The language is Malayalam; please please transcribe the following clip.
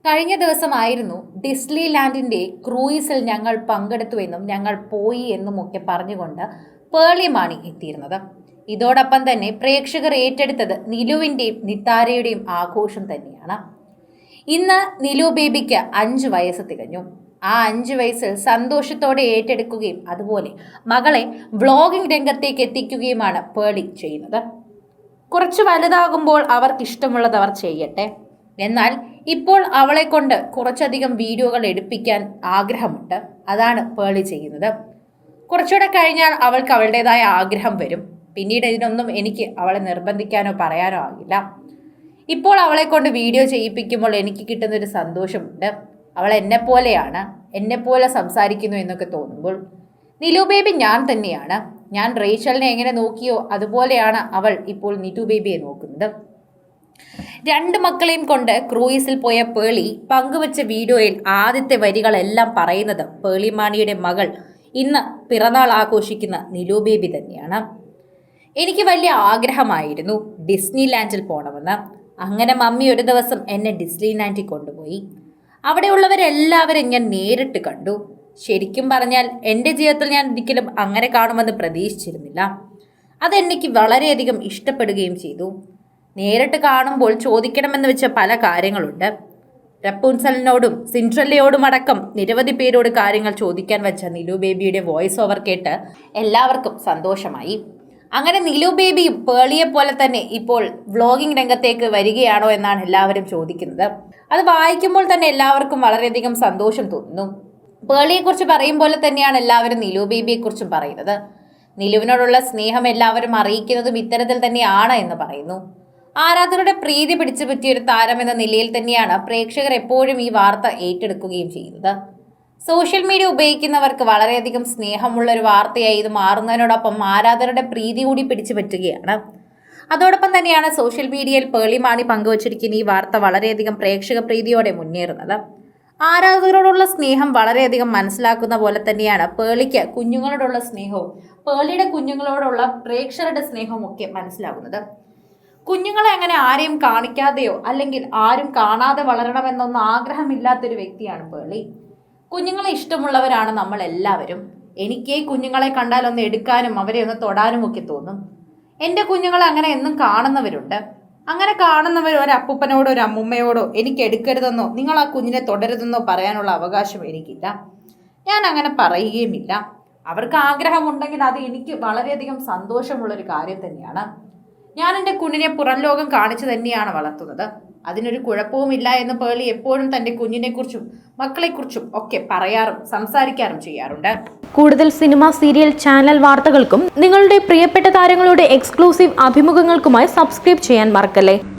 കഴിഞ്ഞ ദിവസമായിരുന്നു ഡിസ്നി ലാൻഡിന്റെ ക്രൂയിസിൽ ഞങ്ങൾ പങ്കെടുത്തുവെന്നും ഞങ്ങൾ പോയി എന്നുമൊക്കെ പറഞ്ഞുകൊണ്ട് പേർളി മാണി എത്തിയിരുന്നത്. ഇതോടൊപ്പം തന്നെ പ്രേക്ഷകർ ഏറ്റെടുത്തത് നിലുവിന്റെയും നിത്താരയുടെയും ആഘോഷം തന്നെയാണ്. ഇന്ന് നിലു ബേബിക്ക് 5 വയസ്സ് തികഞ്ഞു. ആ 5 വയസ്സിൽ സന്തോഷത്തോടെ ഏറ്റെടുക്കുകയും അതുപോലെ മകളെ വ്ളോഗിംഗ് രംഗത്തേക്ക് എത്തിക്കുകയുമാണ് പേർളി ചെയ്യുന്നത്. കുറച്ച് വലുതാകുമ്പോൾ അവർക്ക് ഇഷ്ടമുള്ളത് അവർ ചെയ്യട്ടെ. എന്നാൽ ഇപ്പോൾ അവളെ കൊണ്ട് കുറച്ചധികം വീഡിയോകൾ എടുപ്പിക്കാൻ ആഗ്രഹമുണ്ട്. അതാണ് പേർളി ചെയ്യുന്നത്. കുറച്ചുകൂടെ കഴിഞ്ഞാൽ അവൾക്ക് അവളുടേതായ ആഗ്രഹം വരും. പിന്നീട് ഇതിനൊന്നും എനിക്ക് അവളെ നിർബന്ധിക്കാനോ പറയാനോ ആകില്ല. ഇപ്പോൾ അവളെ കൊണ്ട് വീഡിയോ ചെയ്യിപ്പിക്കുമ്പോൾ എനിക്ക് കിട്ടുന്നൊരു സന്തോഷമുണ്ട്. അവൾ എന്നെപ്പോലെയാണ്, എന്നെപ്പോലെ സംസാരിക്കുന്നു എന്നൊക്കെ തോന്നുമ്പോൾ. നിലു ബേബി ഞാൻ തന്നെയാണ്. ഞാൻ റേച്ചലിനെ എങ്ങനെ നോക്കിയോ അതുപോലെയാണ് അവൾ ഇപ്പോൾ നിലു ബേബിയെ നോക്കുന്നത്. 2 മക്കളെയും കൊണ്ട് ക്രൂയിസിൽ പോയ പേർളി പങ്കുവച്ച വീഡിയോയിൽ ആദ്യത്തെ വരികളെല്ലാം പറയുന്നത് പേർളി മാണിയുടെ മകൾ ഇന്ന് പിറന്നാൾ ആഘോഷിക്കുന്ന നിലു ബേബി തന്നെയാണ്. എനിക്ക് വലിയ ആഗ്രഹമായിരുന്നു ഡിസ്നി ലാൻഡിൽ പോകണമെന്ന്. അങ്ങനെ മമ്മി ഒരു ദിവസം എന്നെ ഡിസ്നി ലാൻഡിൽ കൊണ്ടുപോയി. അവിടെയുള്ളവരെല്ലാവരും ഞാൻ നേരിട്ട് കണ്ടു. ശരിക്കും പറഞ്ഞാൽ എൻ്റെ ജീവിതത്തിൽ ഞാൻ ഒരിക്കലും അങ്ങനെ കാണുമെന്ന് പ്രതീക്ഷിച്ചിരുന്നില്ല. അതെനിക്ക് വളരെയധികം ഇഷ്ടപ്പെടുകയും ചെയ്തു. നേരിട്ട് കാണുമ്പോൾ ചോദിക്കണമെന്ന് വെച്ച പല കാര്യങ്ങളുണ്ട്. റപ്പൂൺസലിനോടും സിൻഡ്രല്ലയോടും അടക്കം നിരവധി പേരോട് കാര്യങ്ങൾ ചോദിക്കാൻ വെച്ച നിലു ബേബിയുടെ വോയിസ് ഓവർ കേട്ട് എല്ലാവർക്കും സന്തോഷമായി. അങ്ങനെ നിലു ബേബിയും പേർളിയെ പോലെ തന്നെ ഇപ്പോൾ വ്ളോഗിംഗ് രംഗത്തേക്ക് വരികയാണോ എന്നാണ് എല്ലാവരും ചോദിക്കുന്നത്. അത് വായിക്കുമ്പോൾ തന്നെ എല്ലാവർക്കും വളരെയധികം സന്തോഷം തോന്നുന്നു. പേർളിയെക്കുറിച്ച് പറയും പോലെ തന്നെയാണ് എല്ലാവരും നിലു ബേബിയെക്കുറിച്ചും പറയുന്നത്. നിലുവിനോടുള്ള സ്നേഹം എല്ലാവരും അറിയിക്കുന്നതും ഇത്തരത്തിൽ തന്നെയാണ് എന്ന് പറയുന്നു. ആരാധകരുടെ പ്രീതി പിടിച്ചു പറ്റിയൊരു താരം എന്ന നിലയിൽ തന്നെയാണ് പ്രേക്ഷകർ എപ്പോഴും ഈ വാർത്ത ഏറ്റെടുക്കുകയും ചെയ്യുന്നത്. സോഷ്യൽ മീഡിയ ഉപയോഗിക്കുന്നവർക്ക് വളരെയധികം സ്നേഹമുള്ള ഒരു വാർത്തയായി ഇത് മാറുന്നതിനോടൊപ്പം ആരാധകരുടെ പ്രീതി കൂടി പിടിച്ചു പറ്റുകയാണ്. അതോടൊപ്പം തന്നെയാണ് സോഷ്യൽ മീഡിയയിൽ പേർളി മാണി പങ്കുവച്ചിരിക്കുന്ന ഈ വാർത്ത വളരെയധികം പ്രേക്ഷക പ്രീതിയോടെ മുന്നേറുന്നത്. ആരാധകരോടുള്ള സ്നേഹം വളരെയധികം മനസ്സിലാക്കുന്ന പോലെ തന്നെയാണ് പേർളിക്ക് കുഞ്ഞുങ്ങളോടുള്ള സ്നേഹവും പേർളിയുടെ കുഞ്ഞുങ്ങളോടുള്ള പ്രേക്ഷകരുടെ സ്നേഹവും ഒക്കെ മനസ്സിലാകുന്നത്. കുഞ്ഞുങ്ങളെ അങ്ങനെ ആരെയും കാണിക്കാതെയോ അല്ലെങ്കിൽ ആരും കാണാതെ വളരണമെന്നൊന്നും ആഗ്രഹമില്ലാത്തൊരു വ്യക്തിയാണ് പേർളി. കുഞ്ഞുങ്ങളെ ഇഷ്ടമുള്ളവരാണ് നമ്മൾ എല്ലാവരും. എനിക്ക് കുഞ്ഞുങ്ങളെ കണ്ടാൽ ഒന്ന് എടുക്കാനും അവരെ ഒന്ന് തൊടാനും ഒക്കെ തോന്നും. എൻ്റെ കുഞ്ഞുങ്ങളെ അങ്ങനെ എന്നും കാണുന്നവരുണ്ട്. അങ്ങനെ കാണുന്നവർ ഒരു അപ്പൂപ്പനോടോ ഒരു അമ്മുമ്മയോടോ എനിക്ക് എടുക്കരുതെന്നോ നിങ്ങൾ ആ കുഞ്ഞിനെ തുടരുതെന്നോ പറയാനുള്ള അവകാശം എനിക്കില്ല. ഞാൻ അങ്ങനെ പറയുകയുമില്ല. അവർക്ക് ആഗ്രഹമുണ്ടെങ്കിൽ അത് എനിക്ക് വളരെയധികം സന്തോഷമുള്ളൊരു കാര്യം തന്നെയാണ്. ഞാൻ എൻ്റെ കുഞ്ഞിനെ പുറം ലോകം കാണിച്ചു തന്നെയാണ് വളർത്തുന്നത്. അതിനൊരു കുഴപ്പവുമില്ല എന്ന് പേർളി എപ്പോഴും തൻ്റെ കുഞ്ഞിനെക്കുറിച്ചും മക്കളെക്കുറിച്ചും ഒക്കെ പറയാറും സംസാരിക്കാറും ചെയ്യാറുണ്ട്. കൂടുതൽ സിനിമ, സീരിയൽ, ചാനൽ വാർത്തകൾക്കും നിങ്ങളുടെ പ്രിയപ്പെട്ട താരങ്ങളുടെ എക്സ്ക്ലൂസീവ് അഭിമുഖങ്ങൾക്കുമായി സബ്സ്ക്രൈബ് ചെയ്യാൻ മറക്കല്ലേ.